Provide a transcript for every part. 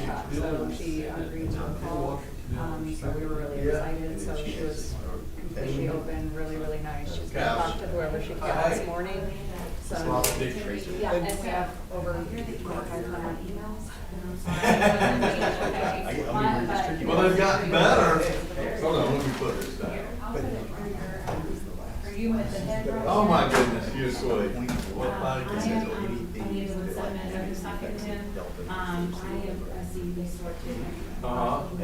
So she agreed to a call, so we were really excited, so she was completely open, really, really nice. She's gonna talk to whoever she can this morning, so. Yeah, and we have over 500 emails. Well, they've gotten better. Hold on, let me put this down. Are you with the head? Oh my goodness, you're sweet. What I need to send another second to him. I have received this sort of.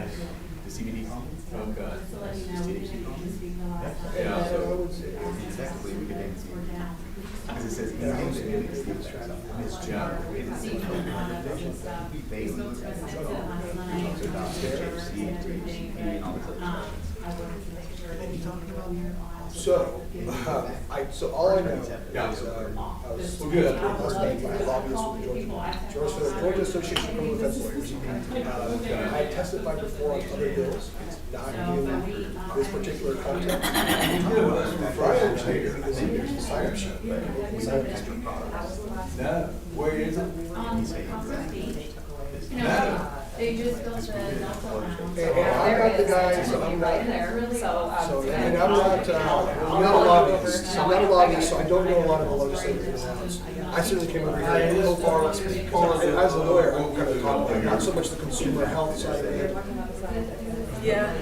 The CBD pump? Okay. Just to let you know, we didn't speak the last time. Yeah, so Technically, we could name We're down. because it says So all I know is, Yeah. I was Well, good. named by a lobbyist with the Georgia Association of Criminal Defense Lawyers. I testified before on other bills, not in this particular context. From what I understand, because there's a sign-up sheet, but sign-up sheet. no, where is it? You know, they just built the Delta Lounge. And I'm not the guy, so I'm not. Right there, so. And I'm not a lobbyist, so I'm not a lobbyist, so I don't know a lot of the legislative ins. I certainly came over here and so far, and as a lawyer, I'm kind of talking about not so much the consumer health side of it. Yeah.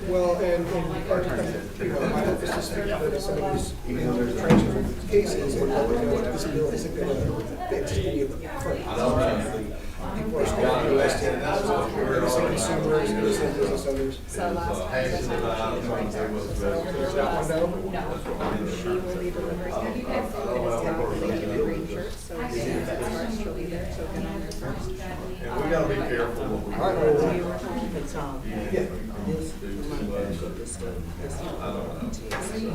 Well, and you know, my hope is to speak to some of these, tragic cases and let them know that this bill isn't going to fix any of the problems. People are still arrested, innocent consumers, innocent business owners. So last time. There's that one now? No, she will be delivering it, you guys, it's technically in the green shirt, so as soon as it starts, she'll be there, so get on there first. And we gotta be careful what we All right, well, We were talking to Tom. yeah. I don't know.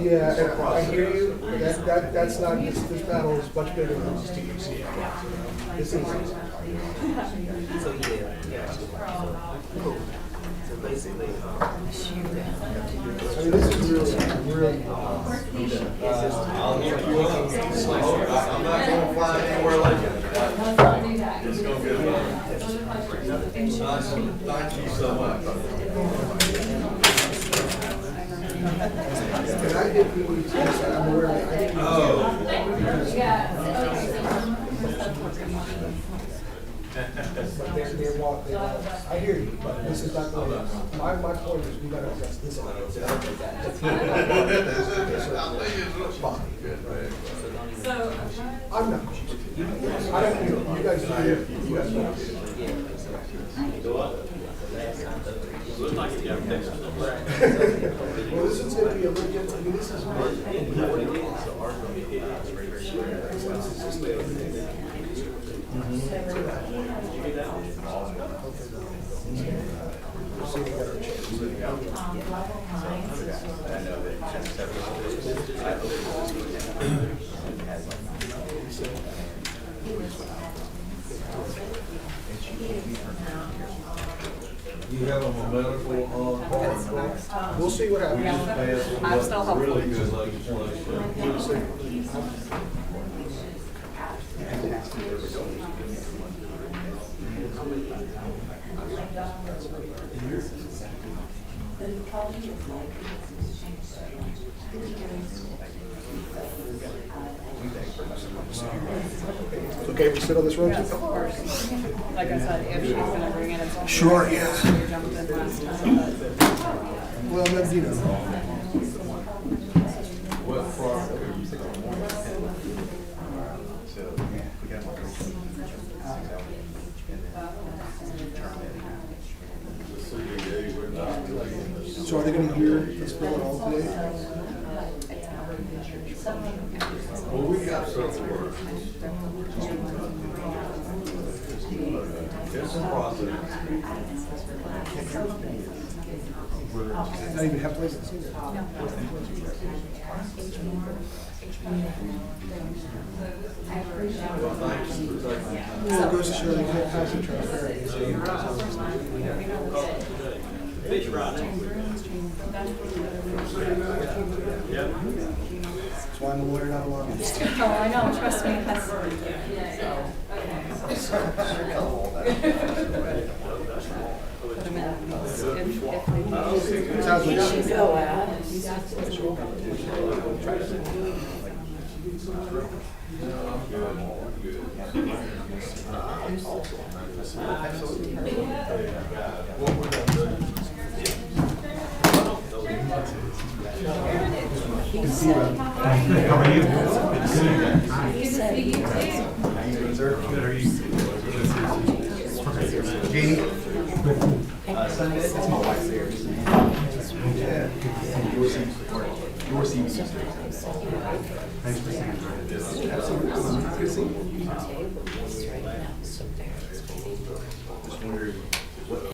Yeah, and I hear you. That's not, this battle is much bigger than this THC. This is. So basically, I mean, this is really. I'll look you up. I'm not gonna fly anywhere like it. It's gonna be awesome. Thank you so much. And I did I'm aware that I didn't. But I hear you, but this is not the, my point is we gotta address this. So. I'm not. I don't, you guys know. Well, this is gonna be a little, I mean, this is. You have a medical card. We'll see what happens. I'm still hopeful. Really good legislation. It's okay if we sit on this road? Yes, of course. Like I said, if she's gonna bring it, it's gonna be. Sure, yeah. We jumped in last time, but. Well, then, you know. What product? So are they gonna hear this bill at all today? Well, we got several words. It's a process. Not even have to listen to it. Well, thanks for taking Well, it goes to show they can't pass it transparently. fish rod. That's why I'm a lawyer, not a lobbyist. Oh, I know, trust me, that's. Put them in, if they do. Sounds like Should go out. How are you? Good, are you? Jamie? That's my wife's there. Yeah. Your CBD. Thanks for saying that. Absolutely. Good to see you. Just wondering what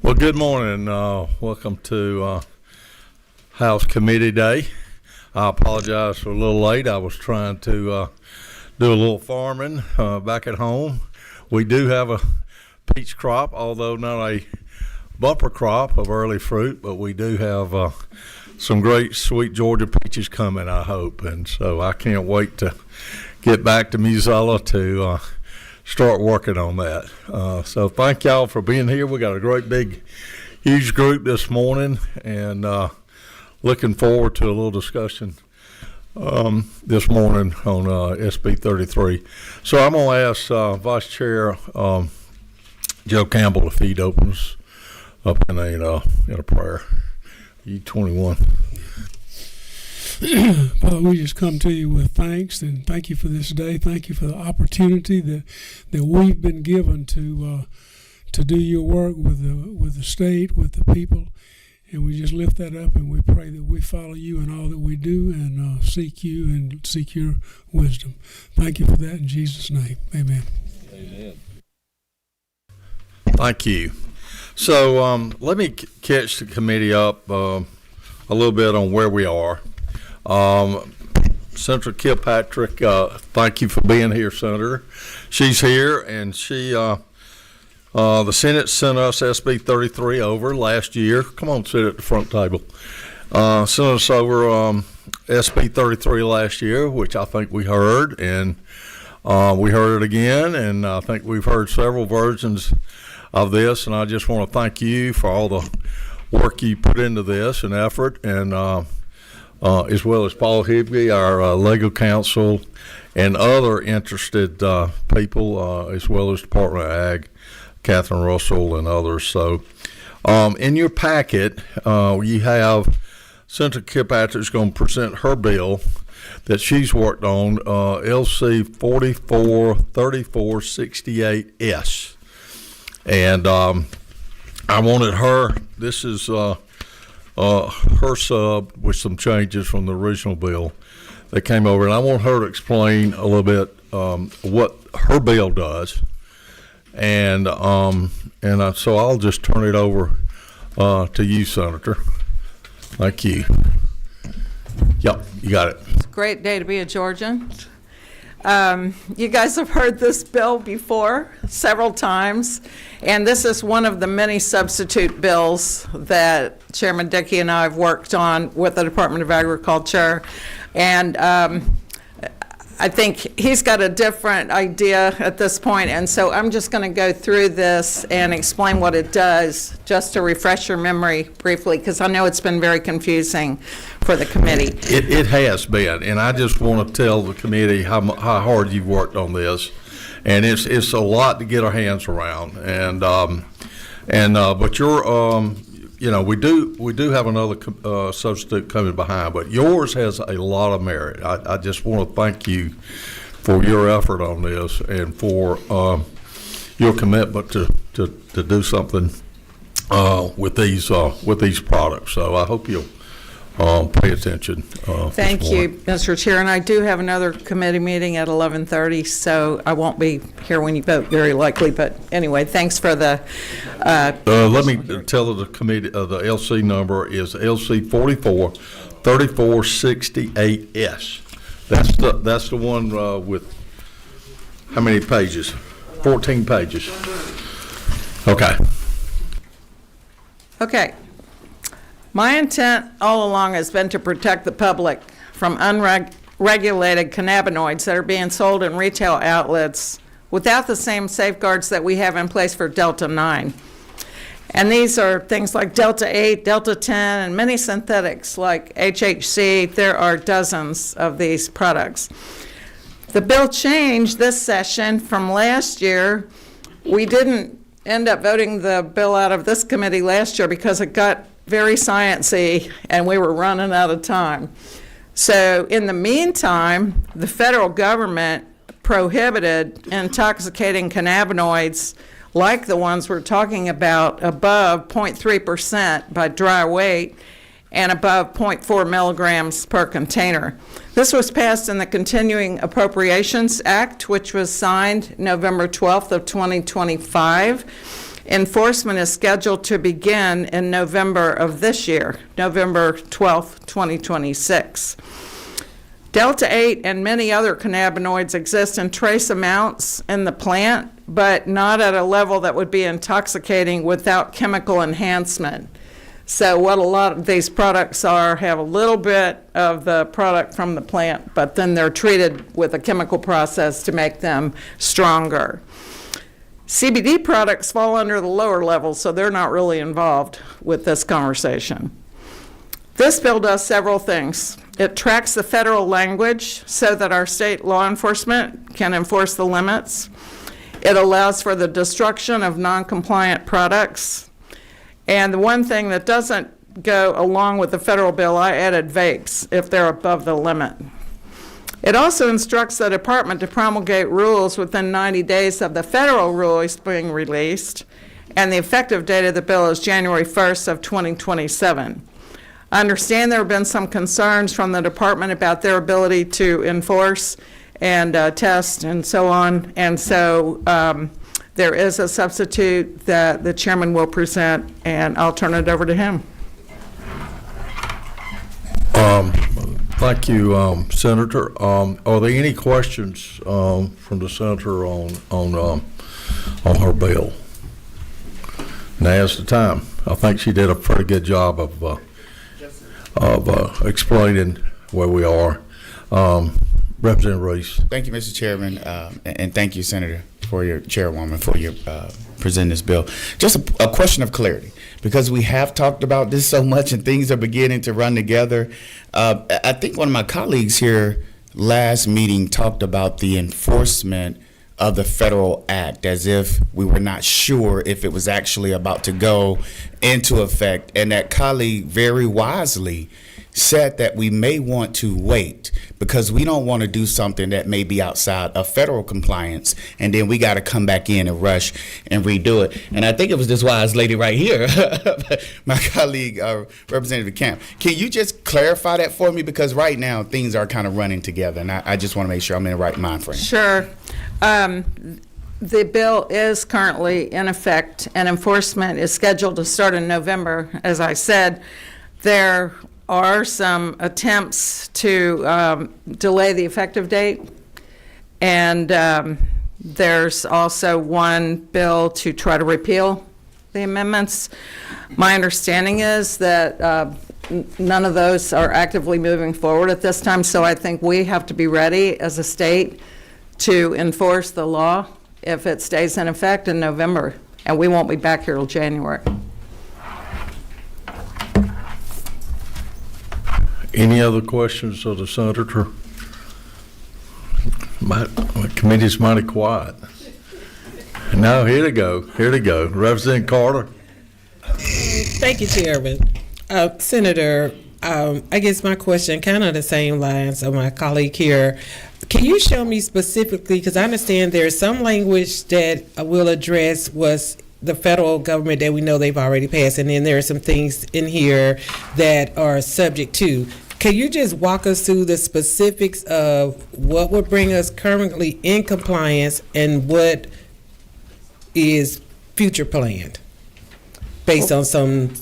Well, good morning. Welcome to House Committee Day. I apologize for a little late. I was trying to do a little farming back at home. We do have a peach crop, although not a bumper crop of early fruit, but we do have some great sweet Georgia peaches coming, I hope. And so I can't wait to get back to Musella to start working on that. So thank y'all for being here. We got a great big, huge group this morning, and looking forward to a little discussion this morning on SB 33. So I'm going to ask Vice Chair Joe Campbell if he'd open us up in a prayer. U21. Father, we just come to you with thanks, and thank you for this day. Thank you for the opportunity that we've been given to do your work with the state, with the people, and we just lift that up, and we pray that we follow you in all that we do and seek you and seek your wisdom. Thank you for that in Jesus' name. Amen. Amen. Thank you. So let me catch the committee up a little bit on where we are. Senator Kilpatrick, thank you for being here, Senator. She's here, and the Senate sent us SB 33 over last year. Come on, sit at the front table. Sent us over SB 33 last year, which I think we heard, and we heard it again, and I think we've heard several versions of this, and I just want to thank you for all the work you put into this and effort, and as well as Paul Hibby, our legal counsel, and other interested people, as well as Department of Ag, Catherine Russell, and others. So in your packet, you have Senator Kilpatrick's going to present her bill that she's worked on, LC 443468S. And I wanted her, this is her sub with some changes from the original bill that came over, and I want her to explain a little bit what her bill does, and so I'll just turn it over to you, Senator. Thank you. Yep, you got it. It's a great day to be a Georgian. You guys have heard this bill before several times, and this is one of the many substitute bills that Chairman Dickey and I have worked on with the Department of Agriculture, and I think he's got a different idea at this point, and so I'm just going to go through this and explain what it does, just to refresh your memory briefly, because I know it's been very confusing for the committee. It has been, and I just want to tell the committee how hard you've worked on this, and it's a lot to get our hands around, and but you're we do have another substitute coming behind, but yours has a lot of merit. I just want to thank you for your effort on this and for your commitment to do something with these products. So I hope you'll pay attention. Thank you, Mr. Chair. And I do have another committee meeting at 11:30, so I won't be here when you vote, very likely. But anyway, thanks for the. Let me tell the committee the LC number is LC 443468S. That's the one with how many pages? 14 pages. Okay. Okay. My intent all along has been to protect the public from unregulated cannabinoids that are being sold in retail outlets without the same safeguards that we have in place for Delta 9. And these are things like Delta 8, Delta 10, and many synthetics like HHC. There are dozens of these products. The bill changed this session from last year. We didn't end up voting the bill out of this committee last year because it got very sciencey and we were running out of time. So in the meantime, the federal government prohibited intoxicating cannabinoids like the ones we're talking about above 0.3% by dry weight and above 0.4 milligrams per container. This was passed in the Continuing Appropriations Act, which was signed November 12th of 2025. Enforcement is scheduled to begin in November of this year, November 12th, 2026. Delta 8 and many other cannabinoids exist in trace amounts in the plant, but not at a level that would be intoxicating without chemical enhancement. So what a lot of these products have a little bit of the product from the plant, but then they're treated with a chemical process to make them stronger. CBD products fall under the lower level, so they're not really involved with this conversation. This bill does several things. It tracks the federal language so that our state law enforcement can enforce the limits. It allows for the destruction of non-compliant products. And the one thing that doesn't go along with the federal bill, I added vapes if they're above the limit. It also instructs the department to promulgate rules within 90 days of the federal rules being released, and the effective date of the bill is January 1st of 2027. I understand there have been some concerns from the department about their ability to enforce and test and so on, and so there is a substitute that the chairman will present, and I'll turn it over to him. Thank you, Senator. Are there any questions from the senator on her bill? Now's the time. I think she did a pretty good job of explaining where we are. Representative Reese. Thank you, Mr. Chairman, and thank you, Senator, for your chairwoman, for your presenting this bill. Just a question of clarity, because we have talked about this so much and things are beginning to run together. I think one of my colleagues here last meeting talked about the enforcement of the federal act as if we were not sure if it was actually about to go into effect, and that colleague very wisely said that we may want to wait because we don't want to do something that may be outside of federal compliance, and then we got to come back in and rush and redo it. And I think it was this wise lady right here, my colleague, Representative Camp. Can you just clarify that for me? Because right now things are kind of running together, and I just want to make sure I'm in the right mind frame. Sure. The bill is currently in effect, and enforcement is scheduled to start in November. As I said, there are some attempts to delay the effective date, and there's also one bill to try to repeal the amendments. My understanding is that none of those are actively moving forward at this time, so I think we have to be ready as a state to enforce the law if it stays in effect in November, and we won't be back here till January. Any other questions of the senator? The committee's mighty quiet. No, here to go. Representative Carter. Thank you, Chairman. Senator, I guess my question kind of the same lines of my colleague here. Can you show me specifically, because I understand there's some language that will address what's the federal government that we know they've already passed, and then there are some things in here that are subject to. Can you just walk us through the specifics of what would bring us currently in compliance and what is future planned based on some?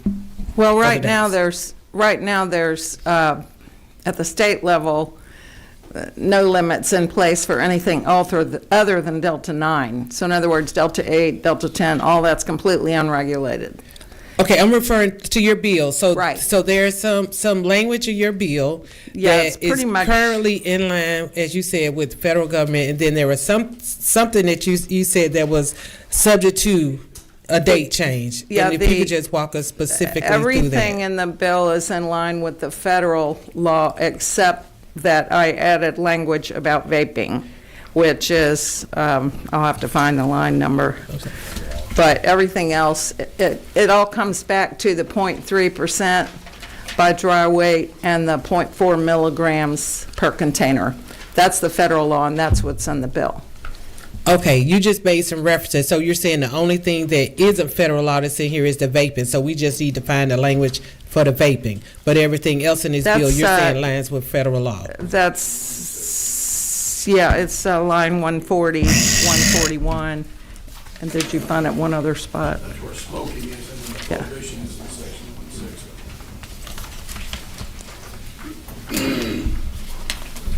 Well, right now there's at the state level no limits in place for anything other than Delta 9. So in other words, Delta 8, Delta 10, all that's completely unregulated. Okay, I'm referring to your bill. So, right. So there's some language in your bill that is currently in line, as you said, with federal government, and then there was something that you said that was subject to a date change. Yeah, and if you could just walk us specifically through that. Everything in the bill is in line with the federal law, except that I added language about vaping, which is, I'll have to find the line number. Okay. But everything else, it all comes back to the 0.3% by dry weight and the 0.4 milligrams per container. That's the federal law, and that's what's in the bill. Okay, you just made some references. So you're saying the only thing that isn't federal law that's in here is the vaping. So we just need to find the language for the vaping. But everything else in this bill, you're saying lines with federal law. That's, yeah, it's line 140, 141. And did you find it one other spot? That's where smoking is, and then Yeah. prohibition is in section 1.6.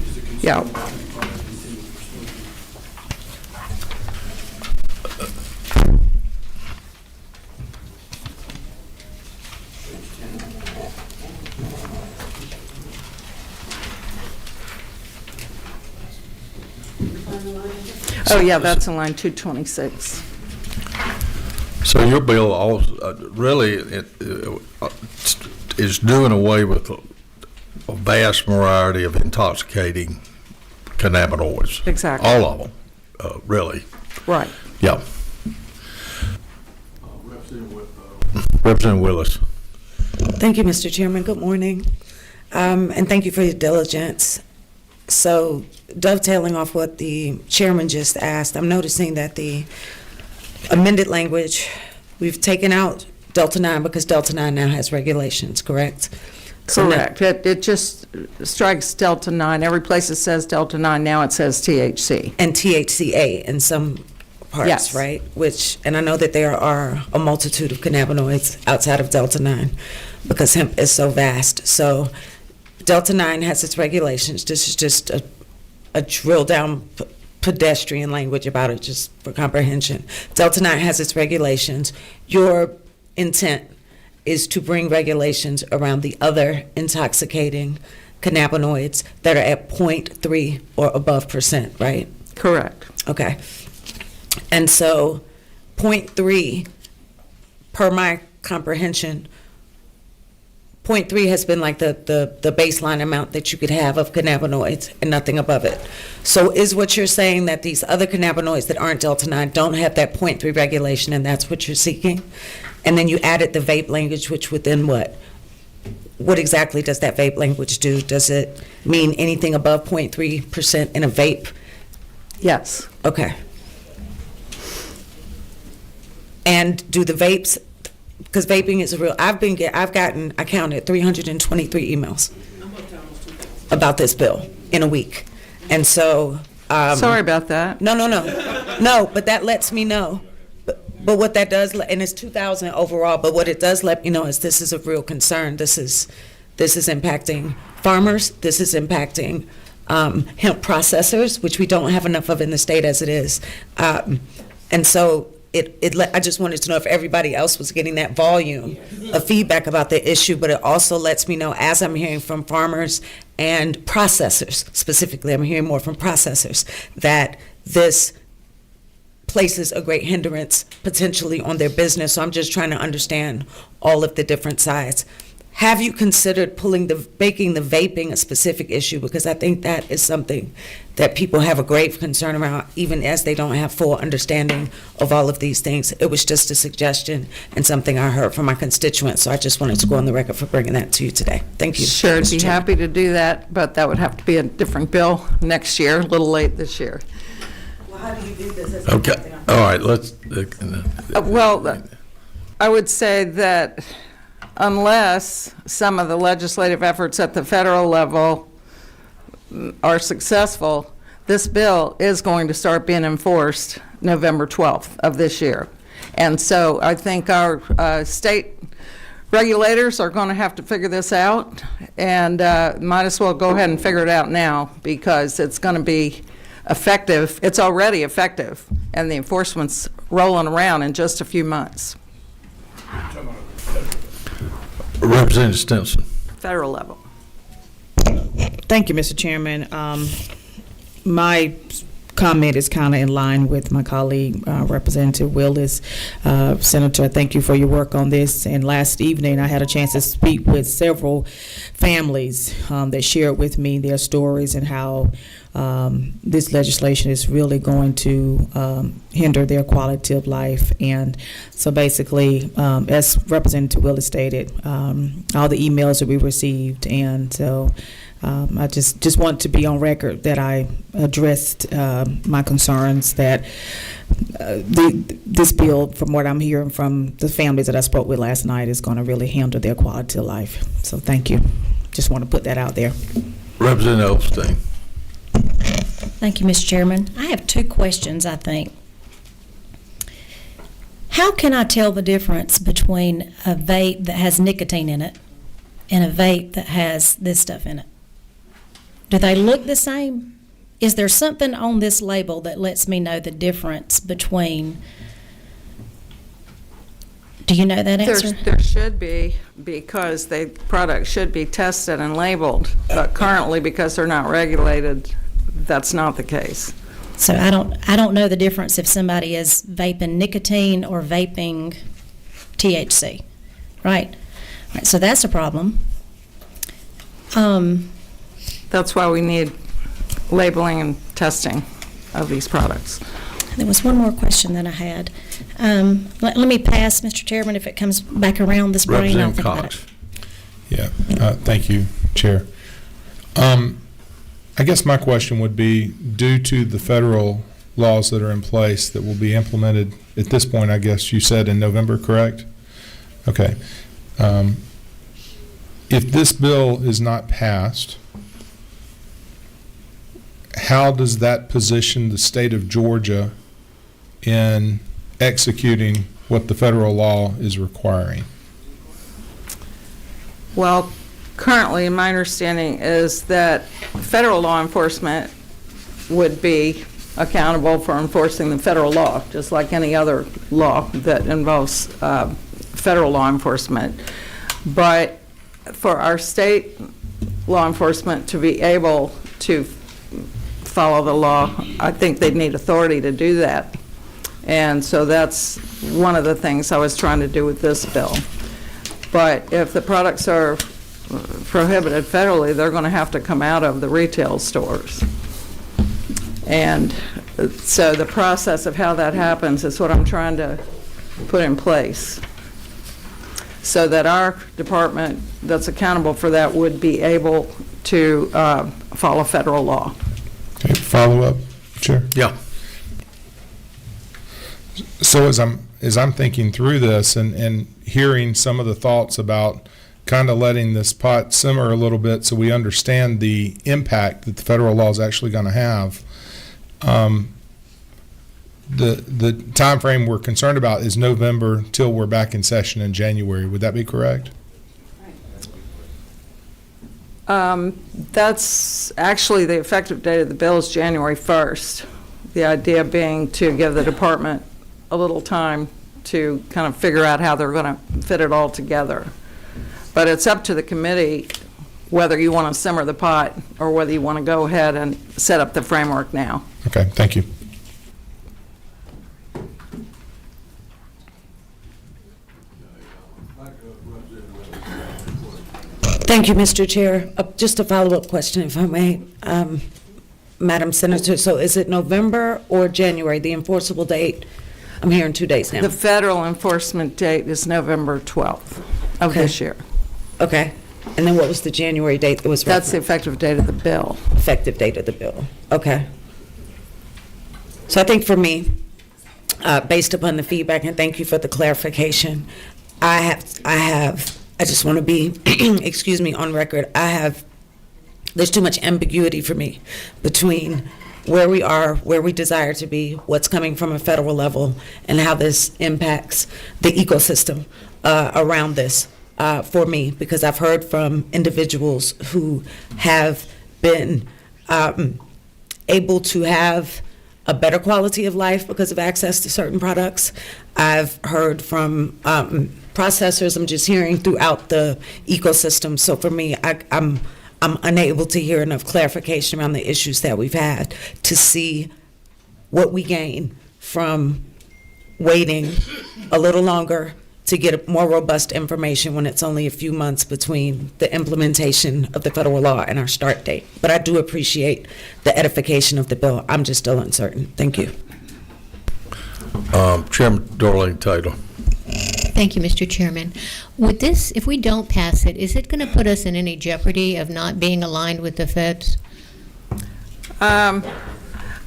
Is the consumer Yeah. boundary product intended for smoking? Oh, yeah, that's in line 226. So your bill also, really is doing away with a vast variety of intoxicating cannabinoids. Exactly. All of them, really. Right. Yeah. Representative Willis. Thank you, Mr. Chairman. Good morning. And thank you for your diligence. So dovetailing off what the chairman just asked, I'm noticing that the amended language, we've taken out Delta 9 because Delta 9 now has regulations, correct? So now- Correct. It just strikes Delta 9. Every place it says Delta 9, now it says THC. And THCA in some parts, Yes. right? Which, and I know that there are a multitude of cannabinoids outside of Delta 9 because hemp is so vast. So Delta 9 has its regulations. This is just a drill down pedestrian language about it, just for comprehension. Delta 9 has its regulations. Your intent is to bring regulations around the other intoxicating cannabinoids that are at 0.3 or above %, right? Correct. Okay. And so 0.3, per my comprehension, 0.3 has been like the baseline amount that you could have of cannabinoids and nothing above it. So is what you're saying that these other cannabinoids that aren't Delta 9 don't have that 0.3 regulation, and that's what you're seeking? And then you added the vape language, which would then what? What exactly does that vape language do? Does it mean anything above 0.3% in a vape? Yes. Okay. And do the vapes, because vaping is a real, I counted 323 emails about this bill in a week. And so. Sorry about that. No. No, but that lets me know. But what that does, and it's 2,000 overall, but what it does let me know is this is a real concern. This is impacting farmers. This is impacting hemp processors, which we don't have enough of in the state as it is. And so I just wanted to know if everybody else was getting that volume of feedback about the issue, but it also lets me know, as I'm hearing from farmers and processors, specifically, I'm hearing more from processors, that this places a great hindrance potentially on their business. So I'm just trying to understand all of the different sides. Have you considered making the vaping a specific issue? Because I think that is something that people have a grave concern around, even as they don't have full understanding of all of these things. It was just a suggestion and something I heard from my constituents, so I just wanted to go on the record for bringing that to you today. Thank you. Sure, I'd Mr. be Chairman. happy to do that, but that would have to be a different bill next year, a little late this year. Well, how do you do this? Okay, all right, let's. Well, I would say that unless some of the legislative efforts at the federal level are successful, this bill is going to start being enforced November 12th of this year. And so I think our state regulators are going to have to figure this out, and might as well go ahead and figure it out now, because it's going to be effective. It's already effective, and the enforcement's rolling around in just a few months. Representative Stinson. Federal level. Thank you, Mr. Chairman. My comment is kind of in line with my colleague, Representative Willis. Senator, thank you for your work on this. And last evening, I had a chance to speak with several families that shared with me their stories and how this legislation is really going to hinder their quality of life. And so basically, as Representative Willis stated, all the emails that we received, and so I just want to be on record that I addressed my concerns that this bill, from what I'm hearing from the families that I spoke with last night, is going to really hinder their quality of life. So thank you. Just want to put that out there. Representative Elfstein. Thank you, Mr. Chairman. I have two questions, I think. How can I tell the difference between a vape that has nicotine in it and a vape that has this stuff in it? Do they look the same? Is there something on this label that lets me know the difference between? Do you know that answer? There should be, because the product should be tested and labeled, but currently, because they're not regulated, that's not the case. So I don't know the difference if somebody is vaping nicotine or vaping THC, right? Right, so that's a problem. That's why we need labeling and testing of these products. There was one more question that I had. Let me pass, Mr. Chairman, if it comes back around this brain, I'll think about it. Yeah, thank you, Chair. I guess my question would be, due to the federal laws that are in place that will be implemented at this point, I guess you said in November, correct? Okay. If this bill is not passed, how does that position the state of Georgia in executing what the federal law is requiring? Well, currently, my understanding is that federal law enforcement would be accountable for enforcing the federal law, just like any other law that involves federal law enforcement. But for our state law enforcement to be able to follow the law, I think they'd need authority to do that. And so that's one of the things I was trying to do with this bill. But if the products are prohibited federally, they're going to have to come out of the retail stores. And so the process of how that happens is what I'm trying to put in place, so that our department that's accountable for that would be able to follow federal law. Okay, follow up, Chair? Yeah. So as I'm thinking through this and hearing some of the thoughts about kind of letting this pot simmer a little bit so we understand the impact that the federal law is actually going to have, the time frame we're concerned about is November till we're back in session in January. Would that be correct? That's actually the effective date of the bill is January 1st. The idea being to give the department a little time to kind of figure out how they're going to fit it all together. But it's up to the committee whether you want to simmer the pot or whether you want to go ahead and set up the framework now. Okay, thank you. Thank you, Mr. Chair. Just a follow-up question, if I may. Madam Senator, so is it November or January, the enforceable date? I'm hearing 2 days now. The federal enforcement date is November 12th of this year. Okay. And then what was the January date that was referenced? That's the effective date of the bill. Effective date of the bill. Okay. So I think for me, based upon the feedback, and thank you for the clarification, I just want to be, excuse me, on record. There's too much ambiguity for me between where we are, where we desire to be, what's coming from a federal level, and how this impacts the ecosystem around this for me, because I've heard from individuals who have been able to have a better quality of life because of access to certain products. I've heard from processors. I'm just hearing throughout the ecosystem. So for me, I'm unable to hear enough clarification around the issues that we've had to see what we gain from waiting a little longer to get more robust information when it's only a few months between the implementation of the federal law and our start date. But I do appreciate the edification of the bill. I'm just still uncertain. Thank you. Chairman Darlene Taylor. Thank you, Mr. Chairman. With this, if we don't pass it, is it going to put us in any jeopardy of not being aligned with the feds? I'm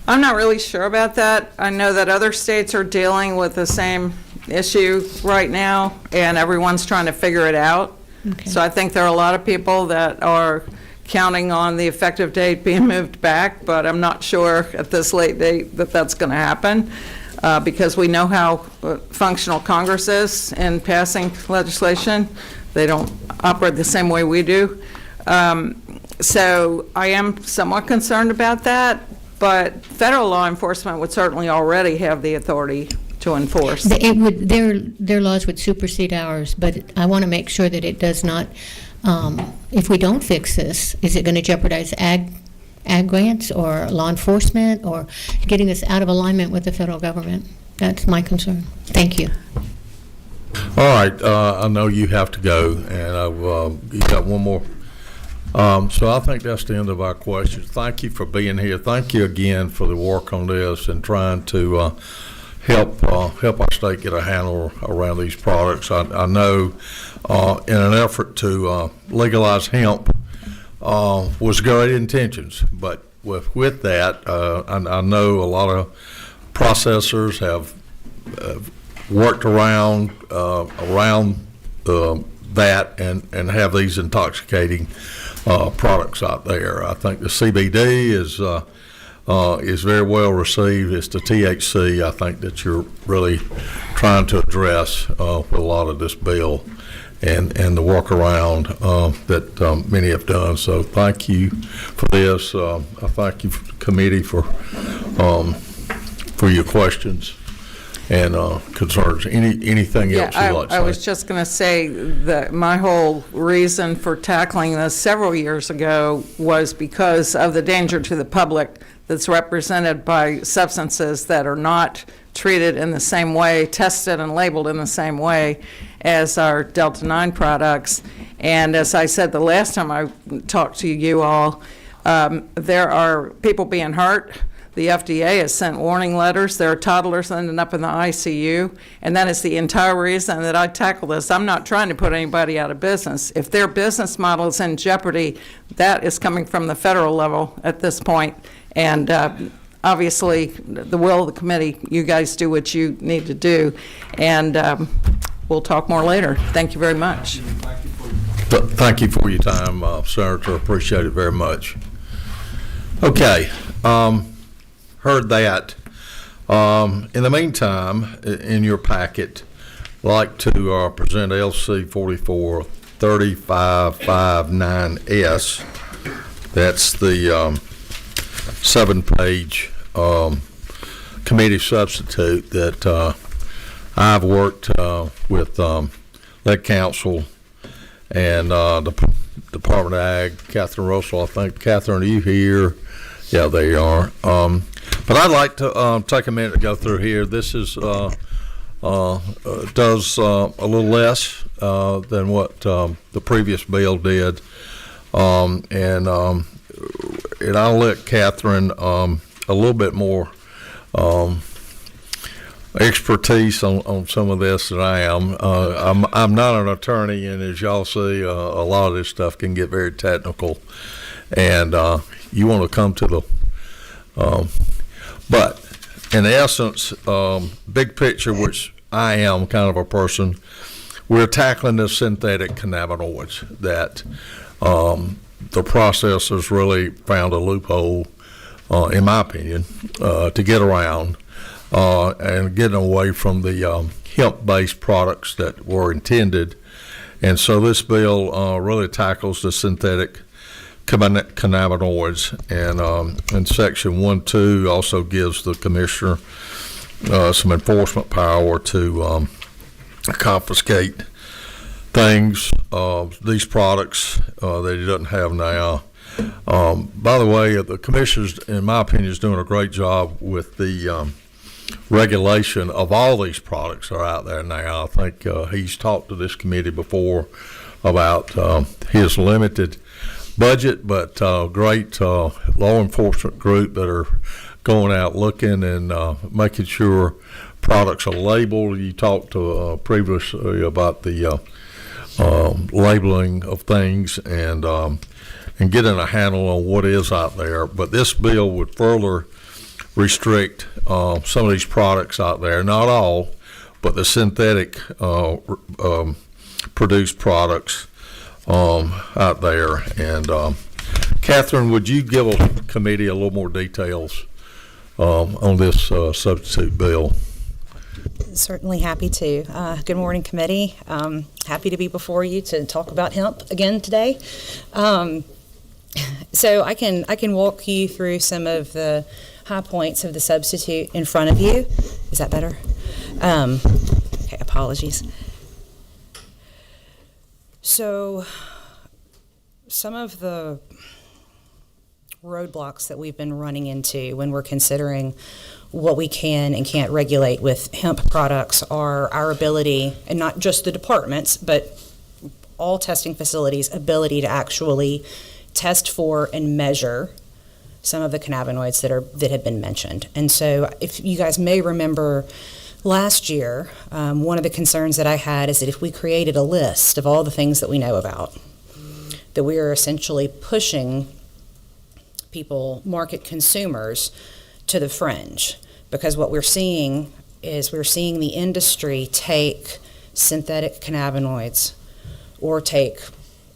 not really sure about that. I know that other states are dealing with the same issue right now, and everyone's trying to figure it out. Okay. So I think there are a lot of people that are counting on the effective date being moved back, but I'm not sure at this late date that that's going to happen. because we know how functional Congress is in passing legislation. They don't operate the same way we do. So I am somewhat concerned about that, but federal law enforcement would certainly already have the authority to enforce. It would, their laws would supersede ours, but I want to make sure that it does not, if we don't fix this, is it going to jeopardize ag grants or law enforcement or getting us out of alignment with the federal government? That's my concern. Thank you. All right, I know you have to go, and you got one more. So I think that's the end of our questions. Thank you for being here. Thank you again for the work on this and trying to help our state get a handle around these products. I know in an effort to legalize hemp was great intentions, but with that, I know a lot of processors have worked around that and have these intoxicating products out there. I think the CBD is very well received. It's the THC, I think, that you're really trying to address with a lot of this bill and the workaround that many have done. So thank you for this. I thank you, for the committee, for your questions and concerns. Anything else you'd like to say? I was just going to say that my whole reason for tackling this several years ago was because of the danger to the public that's represented by substances that are not treated in the same way, tested and labeled in the same way as our Delta-9 products. And as I said the last time I talked to you all, there are people being hurt. The FDA has sent warning letters. There are toddlers ending up in the ICU, and that is the entire reason that I tackle this. I'm not trying to put anybody out of business. If their business model is in jeopardy, that is coming from the federal level at this point. And obviously, the will of the committee, you guys do what you need to do, and we'll talk more later. Thank you very much. Thank you for your time, Senator. Appreciate it very much. Okay. Heard that. In the meantime, in your packet, I'd like to present LC 443559S. That's the 7-page committee substitute that I've worked with Lead Council and the Department of Ag. Catherine Russell, I think. Catherine, are you here? Yeah, there you are. But I'd like to take a minute to go through here. This is does a little less than what the previous bill did, and I'll let Catherine a little bit more expertise on some of this than I am. I'm not an attorney, and as y'all see, a lot of this stuff can get very technical, and you want to come to the but in essence, big picture, which I am kind of a person, we're tackling the synthetic cannabinoids that the processors really found a loophole, in my opinion, to get around and getting away from the hemp-based products that were intended. And so this bill really tackles the synthetic cannabinoids, and Section 1.2 also gives the commissioner some enforcement power to confiscate things, these products that he doesn't have now. By the way, the commissioner, in my opinion, is doing a great job with the regulation of all these products that are out there now. I think he's talked to this committee before about his limited budget, but great law enforcement group that are going out looking and making sure products are labeled. You talked to previously about the labeling of things and getting a handle on what is out there. But this bill would further restrict some of these products out there, not all, but the synthetic produced products out there. And Catherine, would you give a committee a little more details on this substitute bill. Certainly happy to. Good morning, committee. Happy to be before you to talk about hemp again today. So I can walk you through some of the high points of the substitute in front of you. Is that better? Okay, apologies. So some of the roadblocks that we've been running into when we're considering what we can and can't regulate with hemp products are our ability, and not just the departments, but all testing facilities' ability to actually test for and measure some of the cannabinoids that have been mentioned. And so if you guys may remember last year, one of the concerns that I had is that if we created a list of all the things that we know about, that we are essentially pushing people, market consumers, to the fringe. Because what we're seeing is we're seeing the industry take synthetic cannabinoids or take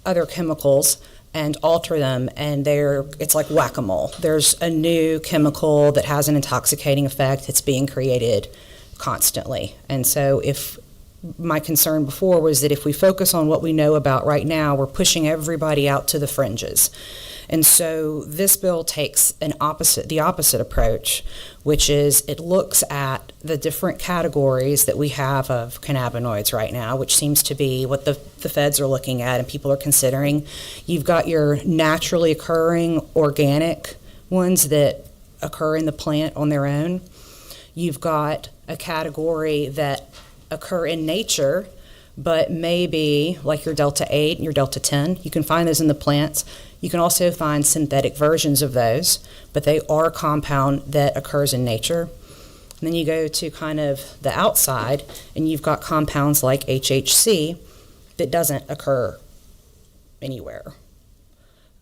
other chemicals and alter them, and it's like whack-a-mole. There's a new chemical that has an intoxicating effect that's being created constantly. And so if my concern before was that if we focus on what we know about right now, we're pushing everybody out to the fringes. And so this bill takes the opposite approach, which is it looks at the different categories that we have of cannabinoids right now, which seems to be what the feds are looking at and people are considering. You've got your naturally occurring organic ones that occur in the plant on their own. You've got a category that occur in nature, but maybe like your Delta 8 and your Delta 10. You can find those in the plants. You can also find synthetic versions of those, but they are a compound that occurs in nature. And then you go to kind of the outside, and you've got compounds like HHC that doesn't occur anywhere,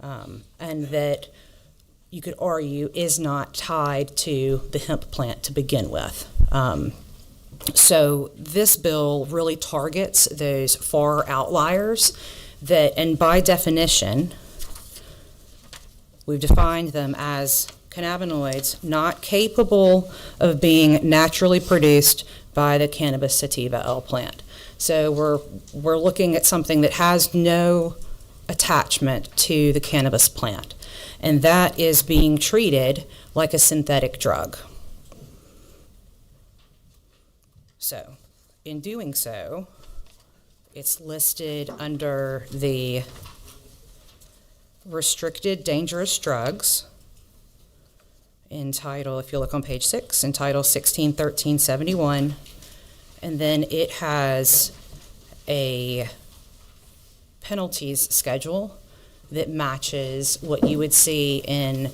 and that you could argue is not tied to the hemp plant to begin with. So this bill really targets those far outliers that, and by definition, we've defined them as cannabinoids not capable of being naturally produced by the cannabis sativa L plant. So we're looking at something that has no attachment to the cannabis plant, and that is being treated like a synthetic drug. So, in doing so, it's listed under the restricted dangerous drugs in title, if you look on page 6, in title 161371, and then it has a penalties schedule that matches what you would see in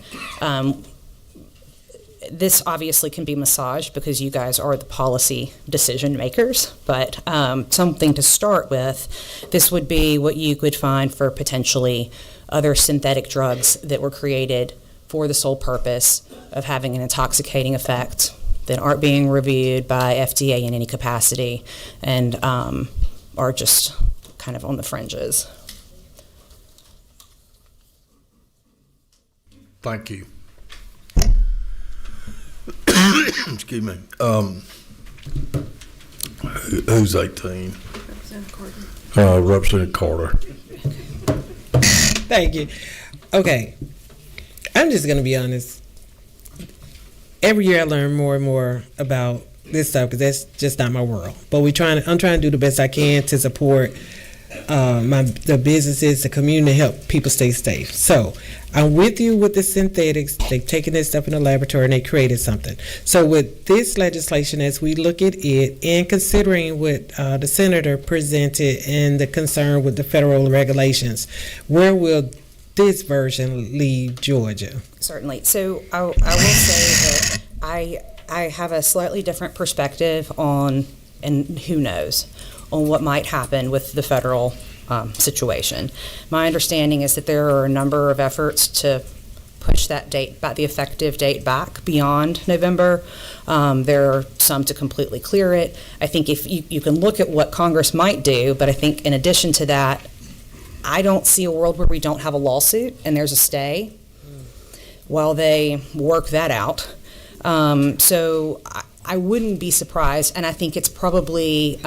this obviously can be massaged because you guys are the policy decision makers, but something to start with, this would be what you could find for potentially other synthetic drugs that were created for the sole purpose of having an intoxicating effect that aren't being reviewed by FDA in any capacity and are just kind of on the fringes. Thank you. Excuse me. Who's 18? Representative Carter. Thank you. Okay. I'm just going to be honest. Every year I learn more and more about this stuff because that's just not my world. But I'm trying to do the best I can to support the businesses, the community, help people stay safe. So I'm with you with the synthetics. They've taken this stuff in the laboratory and they created something. So with this legislation, as we look at it and considering what the senator presented and the concern with the federal regulations, where will this version leave Georgia? Certainly. So I will say that I have a slightly different perspective on, and who knows, on what might happen with the federal situation. My understanding is that there are a number of efforts to push that date, the effective date back beyond November. There are some to completely clear it. I think if you can look at what Congress might do, but I think in addition to that, I don't see a world where we don't have a lawsuit and there's a stay while they work that out. So I wouldn't be surprised, and I think it's probably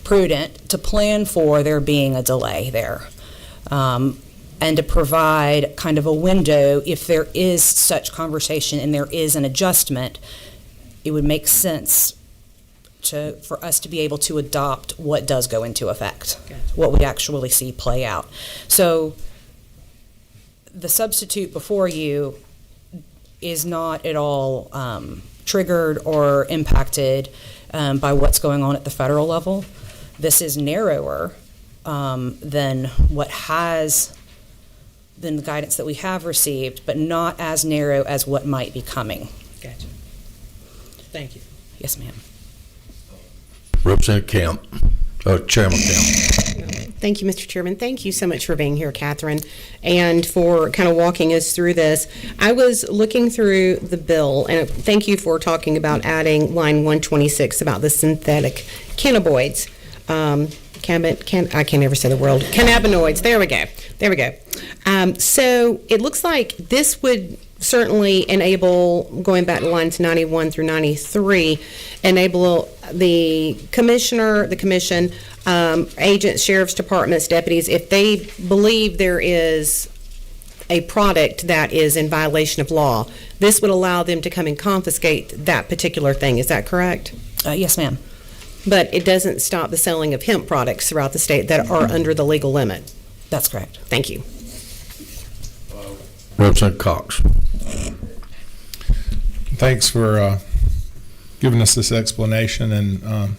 prudent to plan for there being a delay there. And to provide kind of a window if there is such conversation and there is an adjustment, it would make sense for us to be able to adopt what does go into effect, what we actually see play out. So the substitute before you is not at all triggered or impacted by what's going on at the federal level. This is narrower than than the guidance that we have received, but not as narrow as what might be coming. Gotcha. Thank you. Yes, ma'am. Representative Camp, Chairman Camp. Thank you, Mr. Chairman. Thank you so much for being here, Catherine, and for kind of walking us through this. I was looking through the bill, and thank you for talking about adding line 126 about the synthetic cannabinoids. I can never say the word. Cannabinoids. There we go. So it looks like this would certainly enable, going back to lines 91 through 93, enable the commissioner, the commission, agents, sheriff's departments, deputies, if they believe there is a product that is in violation of law, this would allow them to come and confiscate that particular thing. Is that correct? Yes, ma'am. But it doesn't stop the selling of hemp products throughout the state that are under the legal limit. That's correct. Thank you. Representative Cox. Thanks for giving us this explanation and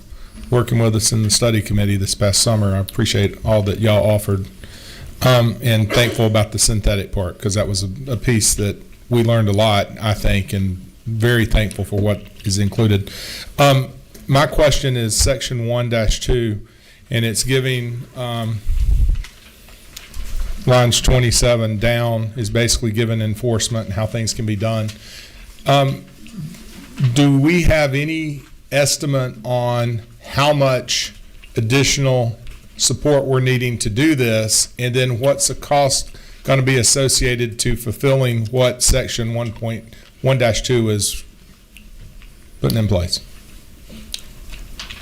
working with us in the study committee this past summer. I appreciate all that y'all offered, and thankful about the synthetic part, because that was a piece that we learned a lot, I think, and very thankful for what is included. My question is section 1-2, and it's giving lines 27 down is basically giving enforcement and how things can be done. Do we have any estimate on how much additional support we're needing to do this, and then what's the cost going to be associated to fulfilling what section 1.1-2 is putting in place?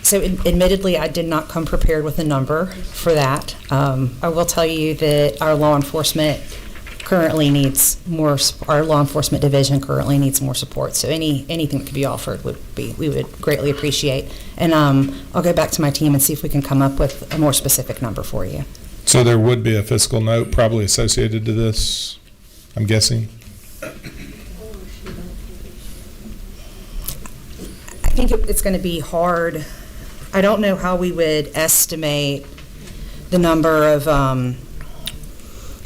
So admittedly, I did not come prepared with a number for that. I will tell you that our law enforcement currently needs more, our law enforcement division currently needs more support. So anything that could be offered we would greatly appreciate. And I'll go back to my team and see if we can come up with a more specific number for you. So there would be a fiscal note probably associated to this, I'm guessing? I think it's going to be hard. I don't know how we would estimate the number of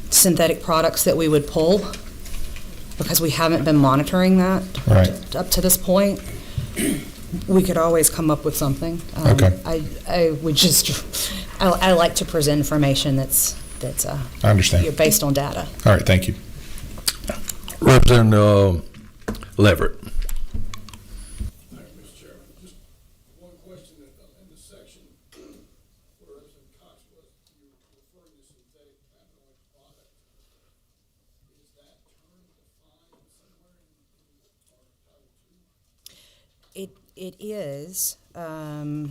synthetic products that we would pull, because we haven't been monitoring that up to this point. We could always come up with something. Okay. I would just, I like to present information that's I understand. Based on data. All right, thank you. Representative Leverett. It is. Okay. I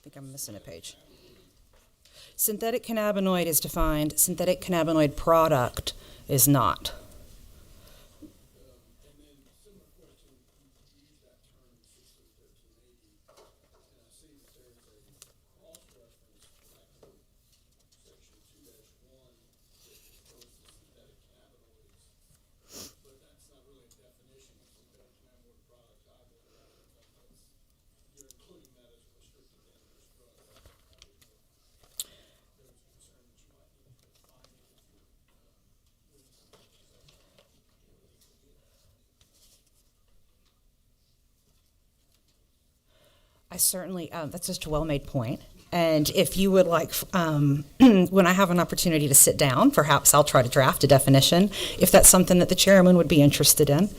think I'm missing a page. Synthetic cannabinoid is defined. Synthetic cannabinoid product is not. I certainly, that's just a well-made point. And if you would like, when I have an opportunity to sit down, perhaps I'll try to draft a definition, if that's something that the chairman would be interested in.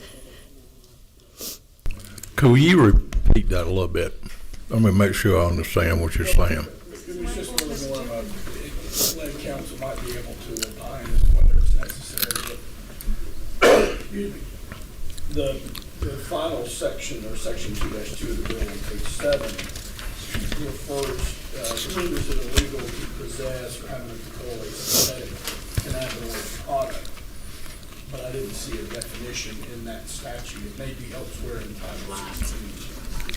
Could you repeat that a little bit? Let me make sure I understand what you're saying. It was just really more of able to opine as to whether it's necessary. Excuse me. The final section, or section 2-2 of the bill on page 7, refers, renders it illegal to possess or have under control a synthetic cannabinoid product. But I didn't see a definition in that statute. It may be elsewhere in Title 16.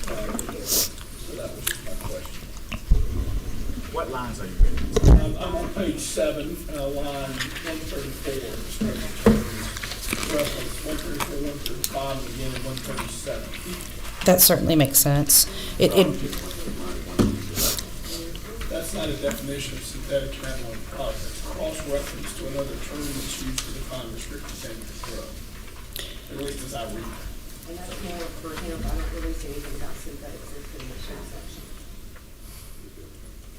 So that was just my question. What lines are you reading? I'm on page 7, line 134, reference 134, 135, and again 137. That certainly makes sense. That's not a definition of synthetic cannabinoid product. It's cross-reference to another term that's used to define restricted dangerous drug. At least as I read it. And that's more for him. I don't really see anything about synthetics in the section.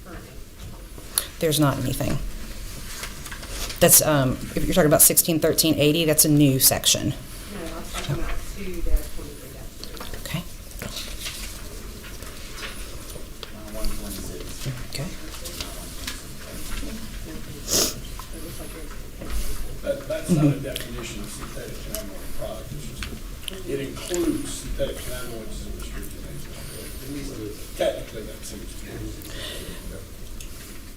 Currently. There's not anything. That's, if you're talking about 161380, that's a new section. No, I'm talking about 2-23-3. Okay. Okay. That's not a definition of synthetic cannabinoid product. It includes synthetic cannabinoids as a restricted dangerous drug. Technically, that seems to be.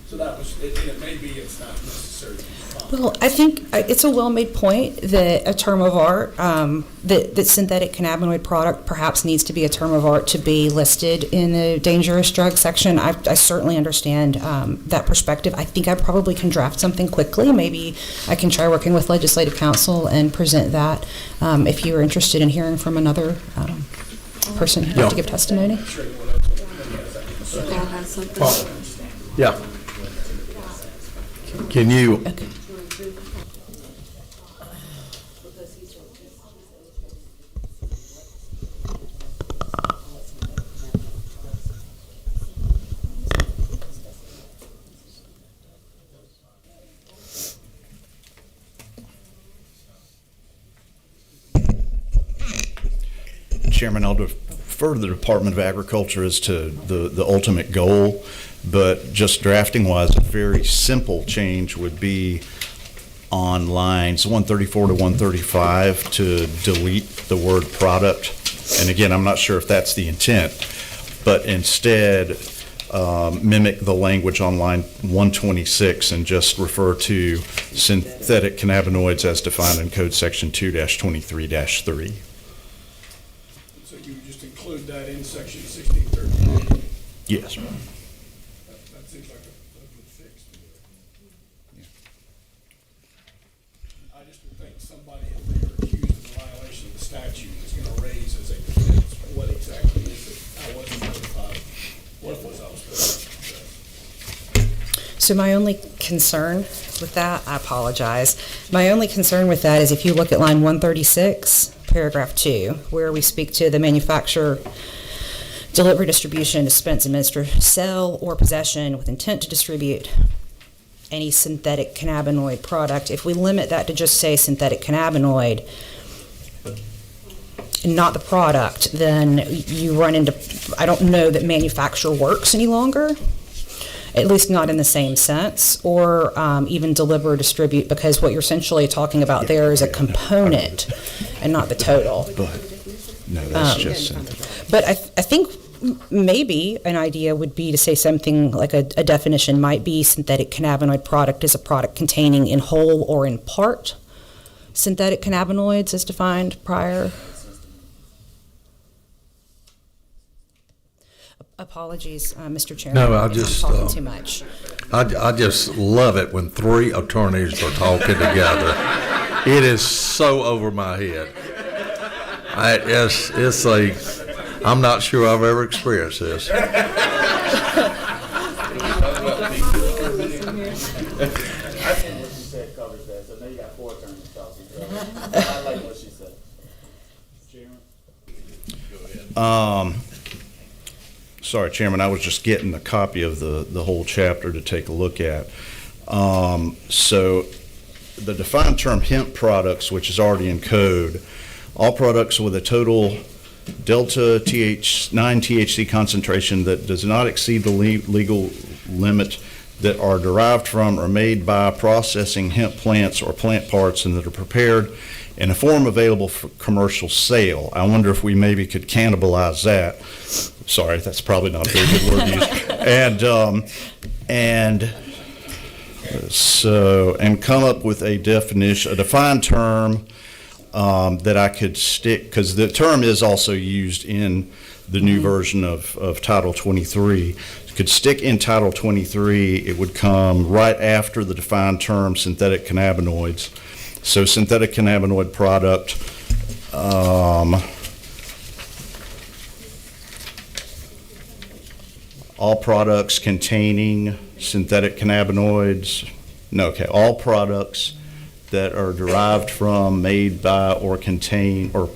So that was, it may be it's not necessary to define. Well, I think it's a well-made point that a term of art, that synthetic cannabinoid product perhaps needs to be a term of art to be listed in the dangerous drug section. I certainly understand that perspective. I think I probably can draft something quickly. Maybe I can try working with legislative counsel and present that if you are interested in hearing from another person who has to give testimony. Yeah. Can you? Okay. Chairman, I'll defer to the Department of Agriculture as to the ultimate goal, but just drafting wise, a very simple change would be on lines 134 to 135 to delete the word product. And again, I'm not sure if that's the intent, but instead mimic the language on line 126 and just refer to synthetic cannabinoids as defined in Code Section 2-23-3. So you would just include that in section 1613? Yes. That seems like a good fix to it. I just would think somebody, if they are accused of a violation of the statute, is going to raise as a defense what exactly is it? I wasn't notified. What was I supposed to? So my only concern with that, I apologize. My only concern with that is if you look at line 136, paragraph 2, where we speak to the manufacturer, delivery, distribution, dispense, administer, sell, or possession with intent to distribute any synthetic cannabinoid product. If we limit that to just say synthetic cannabinoid, and not the product, then you run into, I don't know that manufacturer works any longer, at least not in the same sense, or even deliver or distribute, because what you're essentially talking about there is a component and not the total. No, that's just synthetic. But I think maybe an idea would be to say something like a definition might be synthetic cannabinoid product is a product containing in whole or in part synthetic cannabinoids as defined prior. Apologies, Mr. Chairman. No, I just I'm talking too much. I just love it when three attorneys are talking together. It is so over my head. I'm not sure I've ever experienced this. Sorry, Chairman, I was just getting a copy of the whole chapter to take a look at. So the defined term hemp products, which is already in code, all products with a total delta 9 THC concentration that does not exceed the legal limit that are derived from or made by processing hemp plants or plant parts and that are prepared in a form available for commercial sale. I wonder if we maybe could cannibalize that. Sorry, that's probably not a very good word to use. And come up with a definition, a defined term that I could stick, because the term is also used in the new version of Title 23. Could stick in Title 23, it would come right after the defined term synthetic cannabinoids. So synthetic cannabinoid product, all products containing synthetic cannabinoids, all products that are derived from, made by, or contain, or,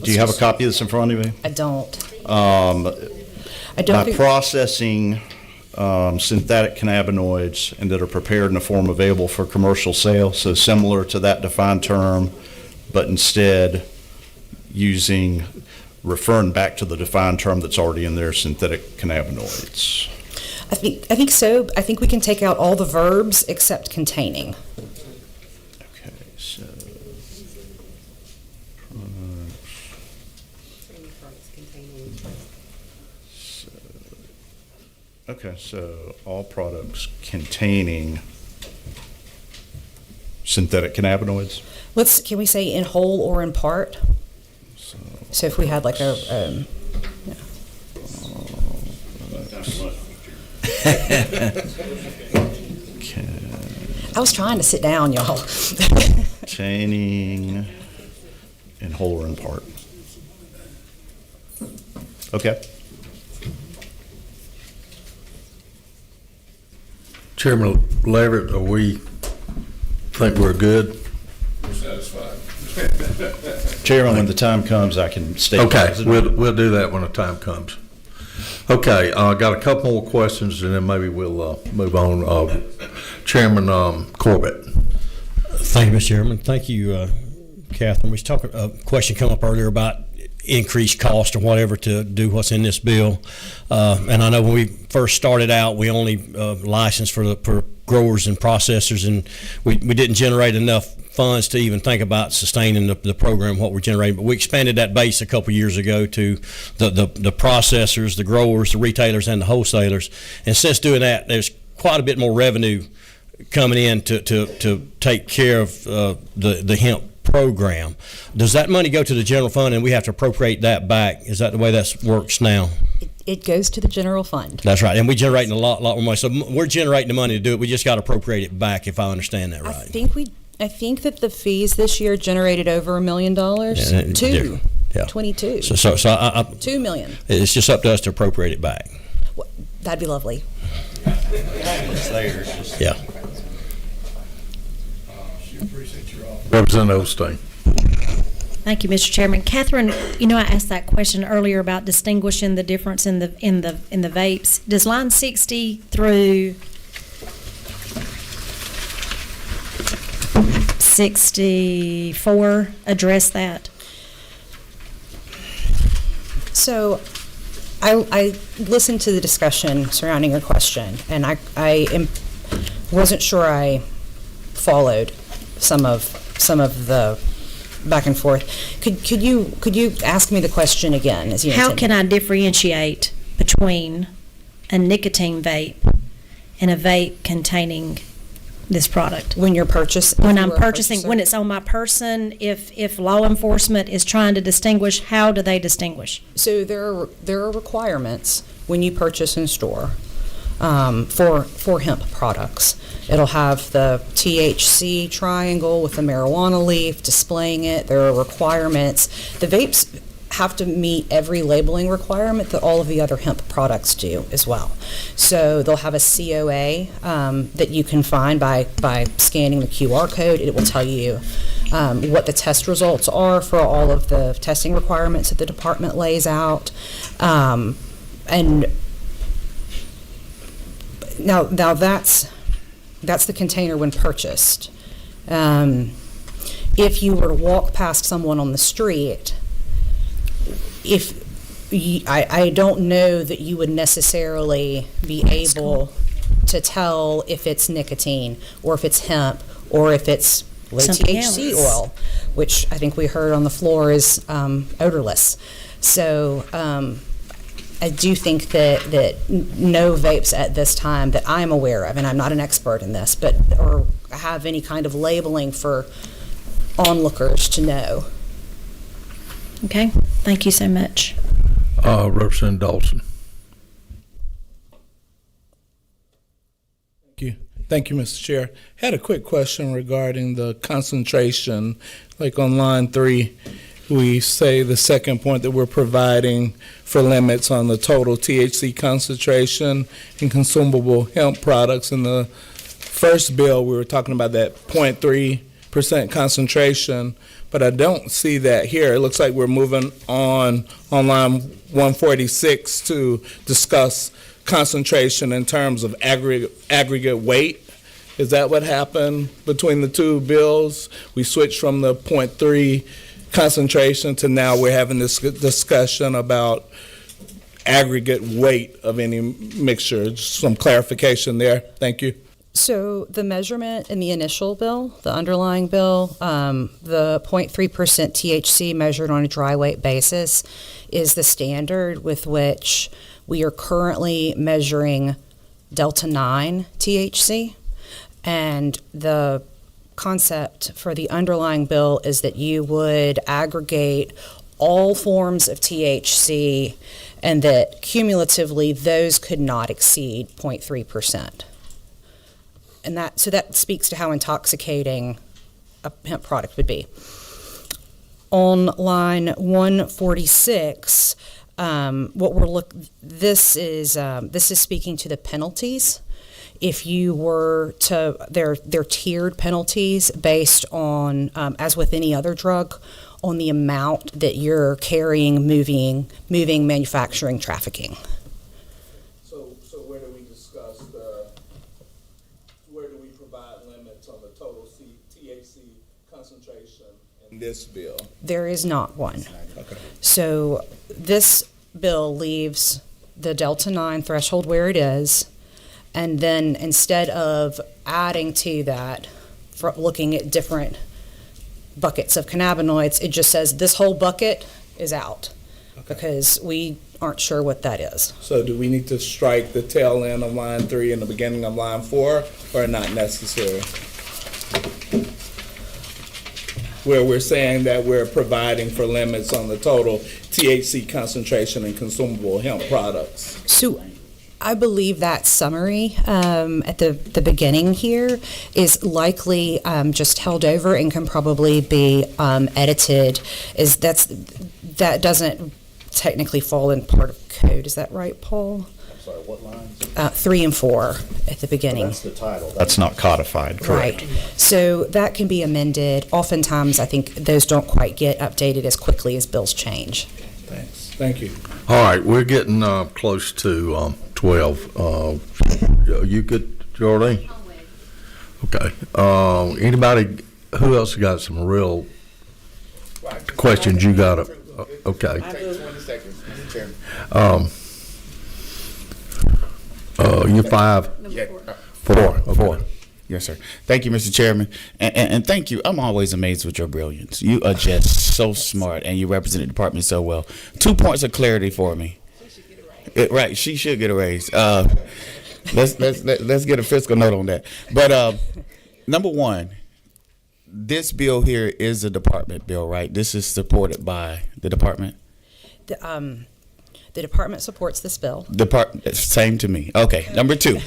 do you have a copy of this in front of you? I don't. By processing synthetic cannabinoids and that are prepared in a form available for commercial sale, so similar to that defined term, but instead referring back to the defined term that's already in there, synthetic cannabinoids. I think so. I think we can take out all the verbs except containing. Okay, so. Okay, so all products containing synthetic cannabinoids. Can we say in whole or in part? So if we had like I was trying to sit down, y'all. Containing in whole or in part. Okay. Chairman Leverett, we think we're good? We're satisfied. Chairman, when the time comes, I can state. Okay, we'll do that when the time comes. Okay, got a couple more questions, and then maybe we'll move on. Chairman Corbett. Thank you, Mr. Chairman. Thank you, Catherine. We was talking a question come up earlier about increased cost or whatever to do what's in this bill. And I know when we first started out, we only licensed for growers and processors, and we didn't generate enough funds to even think about sustaining the program, what we're generating. But we expanded that base a couple years ago to the processors, the growers, the retailers, and the wholesalers. And since doing that, there's quite a bit more revenue coming in to take care of the hemp program. Does that money go to the general fund and we have to appropriate that back? Is that the way that works now? It goes to the general fund. That's right, and we're generating a lot more money. So we're generating the money to do it. We just got to appropriate it back, if I understand that right. I think that the fees this year generated over $1 million. Yeah. 22. So $2 million. It's just up to us to appropriate it back. Well, that'd be lovely. Yeah. Representative Osteen. Thank you, Mr. Chairman. Catherine, I asked that question earlier about distinguishing the difference in the vapes. Does line 60 through 64 address that? So I listened to the discussion surrounding your question, and I wasn't sure I followed some of the back and forth. Could you ask me the question again? How can I differentiate between a nicotine vape and a vape containing this product? When you're purchasing? When I'm purchasing, when it's on my person, if law enforcement is trying to distinguish, how do they distinguish? So there are requirements when you purchase in store for hemp products. It'll have the THC triangle with the marijuana leaf displaying it. There are requirements. The vapes have to meet every labeling requirement that all of the other hemp products do as well. So they'll have a COA that you can find by scanning the QR code. It will tell you what the test results are for all of the testing requirements that the department lays out. And now that's the container when purchased. If you were to walk past someone on the street, if I don't know that you would necessarily be able to tell if it's nicotine or if it's hemp or if it's low Something THC else. oil, which I think we heard on the floor is odorless. So I do think that no vapes at this time that I'm aware of, and I'm not an expert in this, but or have any kind of labeling for onlookers to know. Okay, thank you so much. Representative Dawson. Thank you, Mr. Chair. Had a quick question regarding the concentration. Like on line 3, we say the second point that we're providing for limits on the total THC concentration in consumable hemp products. In the first bill, we were talking about that 0.3% concentration, but I don't see that here. It looks like we're moving on line 146 to discuss concentration in terms of aggregate weight. Is that what happened between the two bills? We switched from the 0.3 concentration to now we're having this discussion about aggregate weight of any mixture. Just some clarification there. Thank you. So the measurement in the initial bill, the underlying bill, the 0.3% THC measured on a dry weight basis is the standard with which we are currently measuring Delta 9 THC. And the concept for the underlying bill is that you would aggregate all forms of THC and that cumulatively those could not exceed 0.3%. And that speaks to how intoxicating a hemp product would be. On line 146, this is speaking to the penalties. If you were to, they're tiered penalties based on, as with any other drug, on the amount that you're carrying, moving, manufacturing, trafficking. So where do we discuss where do we provide limits on the total THC concentration in this bill? There is not one. Okay. So this bill leaves the Delta 9 threshold where it is, and then instead of adding to that, for looking at different buckets of cannabinoids, it just says this whole bucket is out because we aren't sure what that is. So do we need to strike the tail end of line 3 and the beginning of line 4, or not necessary? Where we're saying that we're providing for limits on the total THC concentration in consumable hemp products. So I believe that summary at the beginning here is likely just held over and can probably be edited. That doesn't technically fall in part of code. Is that right, Paul? I'm sorry, what lines? 3 and 4 at the beginning. That's the title. That's not codified, correct? Right. So that can be amended. Oftentimes, I think those don't quite get updated as quickly as bills change. Thanks. Thank you. All right, we're getting close to 12. You good, Jordan? Okay. Anybody, who else got some real questions you got? Okay. 20 seconds, Mr. Chairman. You 5? Yeah. 4. Yes, sir. Thank you, Mr. Chairman. And thank you. I'm always amazed with your brilliance. You are just so smart, and you represent the department so well. 2 points of clarity for me. Right, she should get a raise. Let's get a fiscal note on that. But number one, this bill here is a department bill, right? This is supported by the department? The department supports this bill. Same to me. Okay. Number 2,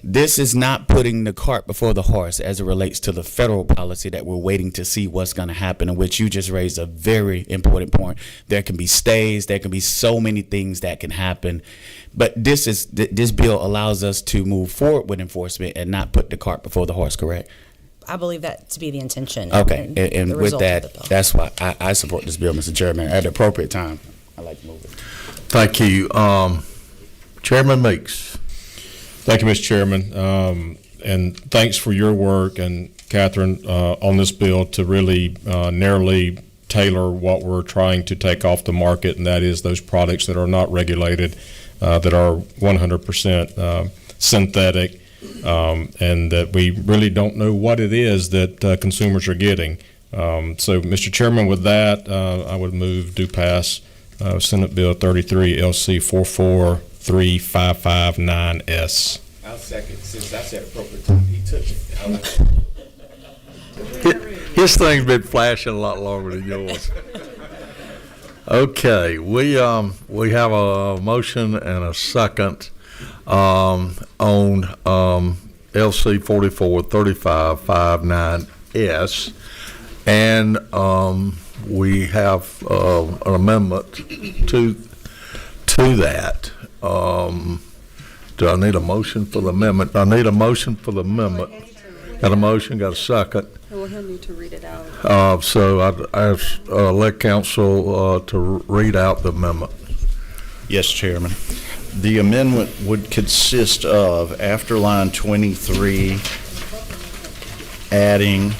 this is not putting the cart before the horse as it relates to the federal policy that we're waiting to see what's going to happen, in which you just raised a very important point. There can be stays. There can be so many things that can happen. But this bill allows us to move forward with enforcement and not put the cart before the horse, correct? I believe that to be the intention. Okay. And the with result of that, the bill. that's why I support this bill, Mr. Chairman. At the appropriate time, I like to move it. Thank you. Chairman Meeks. Thank you, Mr. Chairman, and thanks for your work and Catherine on this bill to really narrowly tailor what we're trying to take off the market, and that is those products that are not regulated, that are 100% synthetic, and that we really don't know what it is that consumers are getting. So, Mr. Chairman, with that, I would move to pass Senate Bill 33 LC 443559S. I'll second, since I said appropriate time, he took it. His thing's been flashing a lot longer than yours. Okay, we have a motion and a second on LC 443559S, and we have an amendment to that. Do I need a motion for the amendment? I need a motion for the amendment. Got a motion, got a second. Well, he'll need to read it out. So I'd ask, let council to read out the amendment. Yes, Chairman. The amendment would consist of, after line 23, adding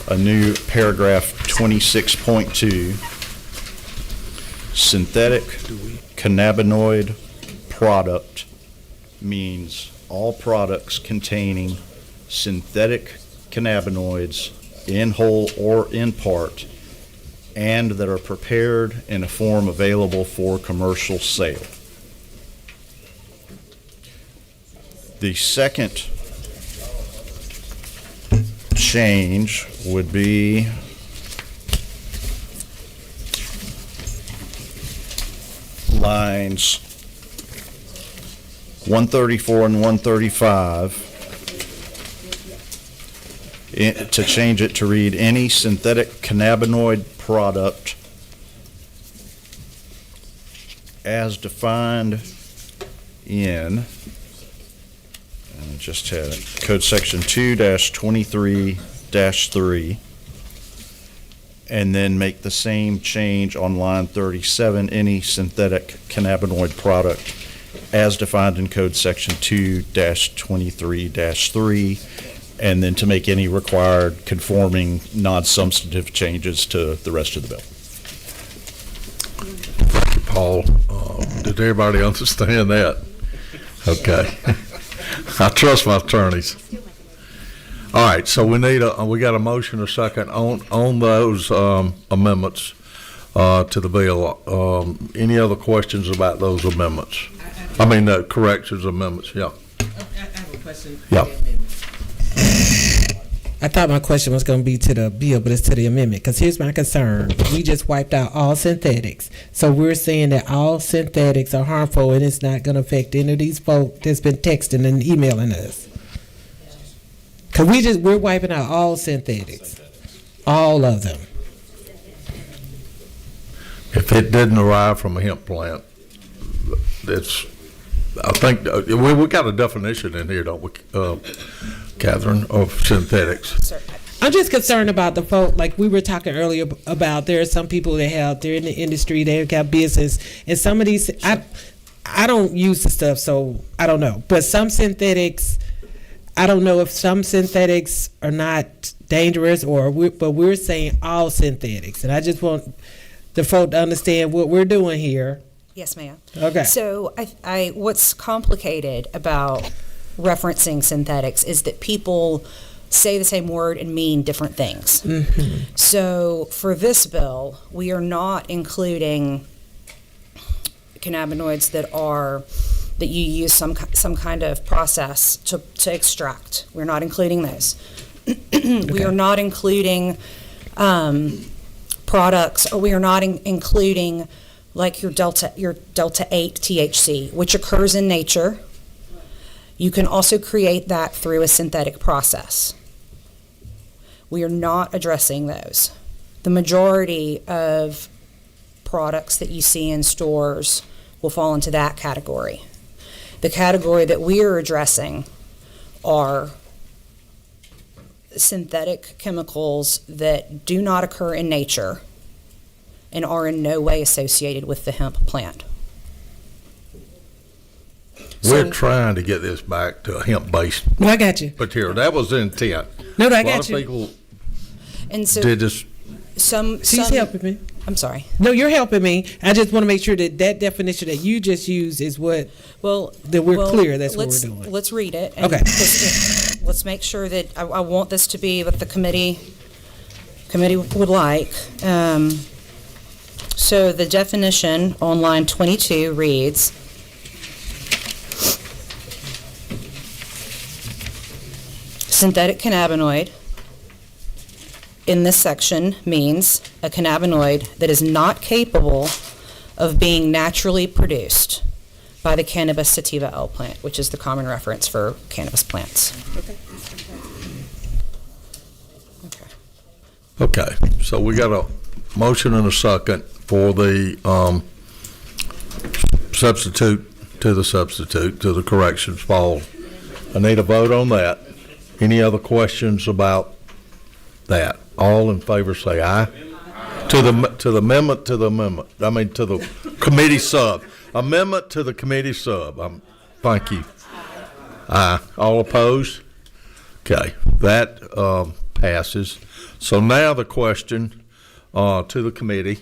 a new paragraph 26.2, synthetic cannabinoid product means all products containing synthetic cannabinoids in whole or in part, and that are prepared in a form available for commercial sale. The second change would be lines 134 and 135, to change it to read any synthetic cannabinoid product as defined in, and I just had it, Code Section 2-23-3, and then make the same change on line 37, any synthetic cannabinoid product as defined in Code Section 2-23-3, and then to make any required conforming non-substantive changes to the rest of the bill. Thank you, Paul. Did everybody understand that? Okay. I trust my attorneys. All right, so we got a motion, a second on those amendments to the bill. Any other questions about those amendments? I mean, corrections, amendments, yeah. I have a question. Yeah. I thought my question was going to be to the bill, but it's to the amendment. Because here's my concern. We just wiped out all synthetics. So we're saying that all synthetics are harmful and it's not going to affect any of these folks that's been texting and emailing us. Because we're wiping out all synthetics. All of them. If it didn't arrive from a hemp plant, I think we got a definition in here, don't we, Catherine, of synthetics? I'm just concerned about the folk, like we were talking earlier about, there are some people that they're in the industry, they've got business, and some of these, I don't use the stuff, so I don't know. But some synthetics, I don't know if some synthetics are not dangerous, but we're saying all synthetics. And I just want the folk to understand what we're doing here. Yes, ma'am. Okay. So what's complicated about referencing synthetics is that people say the same word and mean different things. Mm-hmm. So for this bill, we are not including cannabinoids that you use some kind of process to extract. We're not including those. We are not including products, or we are not including like your Delta 8 THC, which occurs in nature. You can also create that through a synthetic process. We are not addressing those. The majority of products that you see in stores will fall into that category. The category that we are addressing are synthetic chemicals that do not occur in nature and are in no way associated with the hemp plant. We're trying to get this back to a hemp-based I got you. material. That was the intent. No, I got you. And so did this, She's helping me. I'm sorry. No, you're helping me. I just want to make sure that that definition that you just used is what, that we're clear that's what we're doing. Let's read it. Okay. Let's make sure that I want this to be what the committee would like. So the definition on line 22 reads, synthetic cannabinoid in this section means a cannabinoid that is not capable of being naturally produced by the cannabis sativa L plant, which is the common reference for cannabis plants. okay, so we got a motion and a second for the substitute to the corrections, Paul. I need a vote on that. Any other questions about that? All in favor say aye. To the amendment, I mean to the committee sub. Amendment to the committee sub. Thank you. Aye. All opposed? Okay, that passes. So now the question to the committee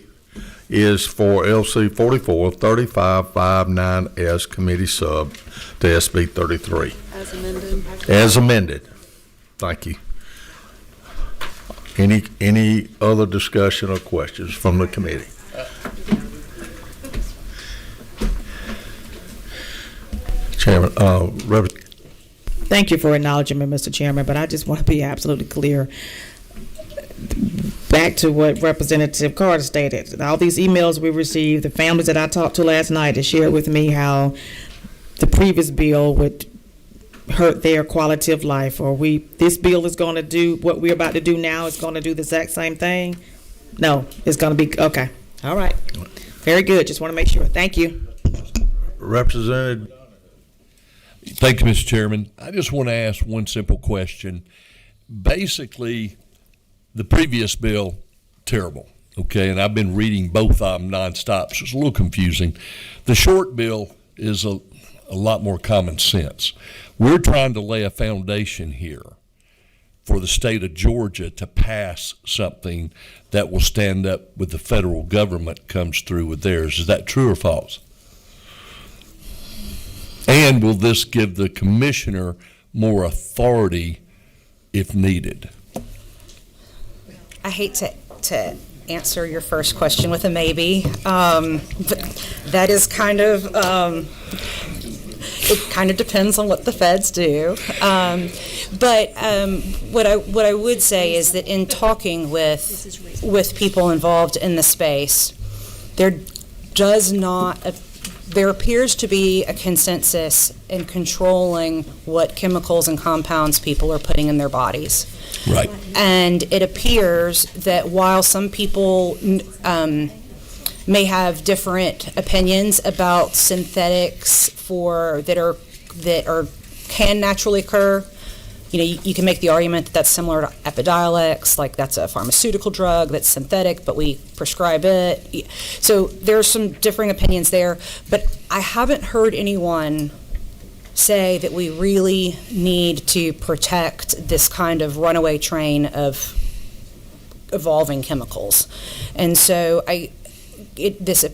is for LC 443559S committee sub to SB 33. As amended. As amended. Thank you. Any other discussion or questions from the committee? Chairman, Thank you for acknowledging me, Mr. Chairman, but I just want to be absolutely clear. Back to what Representative Carter stated, all these emails we received, the families that I talked to last night that shared with me how the previous bill would hurt their quality of life, or this bill is going to do what we're about to do now, is going to do the exact same thing. No, it's going to be, okay. All right. Very good. Just want to make sure. Thank you. Representative. Thank you, Mr. Chairman. I just want to ask one simple question. Basically, the previous bill, terrible, okay, and I've been reading both of them nonstop, so it's a little confusing. The short bill is a lot more common sense. We're trying to lay a foundation here for the state of Georgia to pass something that will stand up with the federal government comes through with theirs. Is that true or false? And will this give the commissioner more authority if needed? I hate to answer your first question with a maybe, but that is kind of, it kind of depends on what the feds do. But what I would say is that in talking with people involved in the space, there appears to be a consensus in controlling what chemicals and compounds people are putting in their bodies. Right. And it appears that while some people may have different opinions about synthetics that can naturally occur, you can make the argument that that's similar to Epidiolex, like that's a pharmaceutical drug that's synthetic, but we prescribe it. So there's some differing opinions there, but I haven't heard anyone say that we really need to protect this kind of runaway train of evolving chemicals. And so this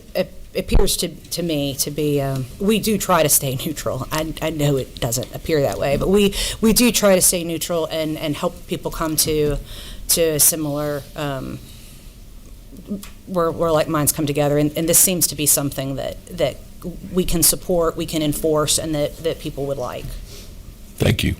appears to me to be, we do try to stay neutral. I know it doesn't appear that way, but we do try to stay neutral and help people come to a similar, where like minds come together. And this seems to be something that we can support, we can enforce, and that people would like. Thank you.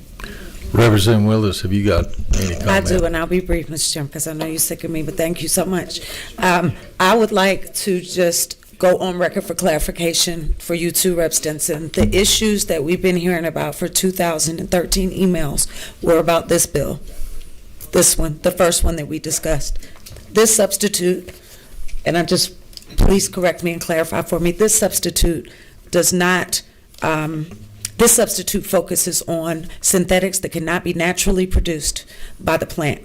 Representative Willis, have you got any comment? I do, and I'll be brief, Mr. Chairman, because I know you're sick of me, but thank you so much. I would like to just go on record for clarification for you too, Rep. Stinson. The issues that we've been hearing about for 2013 emails were about this bill. This one, the first one that we discussed. This substitute, and please correct me and clarify for me, this substitute does not, this substitute focuses on synthetics that cannot be naturally produced by the plant,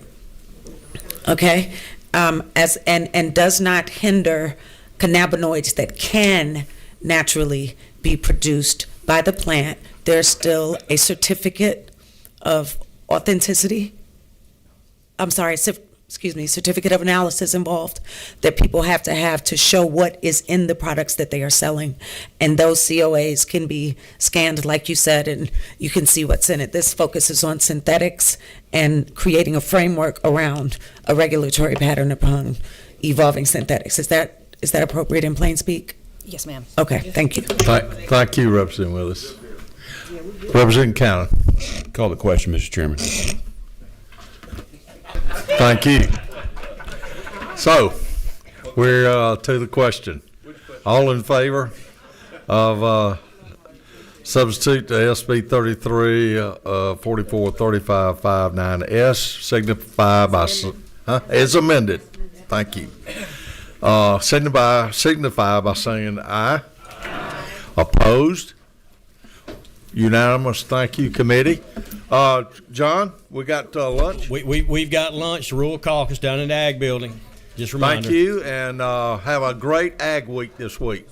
okay? And does not hinder cannabinoids that can naturally be produced by the plant. There's still a certificate of authenticity. I'm sorry, certificate of analysis involved that people have to show what is in the products that they are selling. And those COAs can be scanned, like you said, and you can see what's in it. This focuses on synthetics and creating a framework around a regulatory pattern upon evolving synthetics. Is that appropriate in plain speak? Yes, ma'am. Okay, thank you. Thank you, Representative Willis. Representative Cannon. Call the question, Mr. Chairman. Thank you. So, we're to the question. All in favor of substitute to SB 33 443559S signify by as amended. Thank you. Signify by saying aye. Opposed? Unanimous. Thank you, committee. John, we got lunch. We've got lunch, the Rural Caucus down in the Ag Building. Just a reminder. Thank you, and have a great Ag Week this week.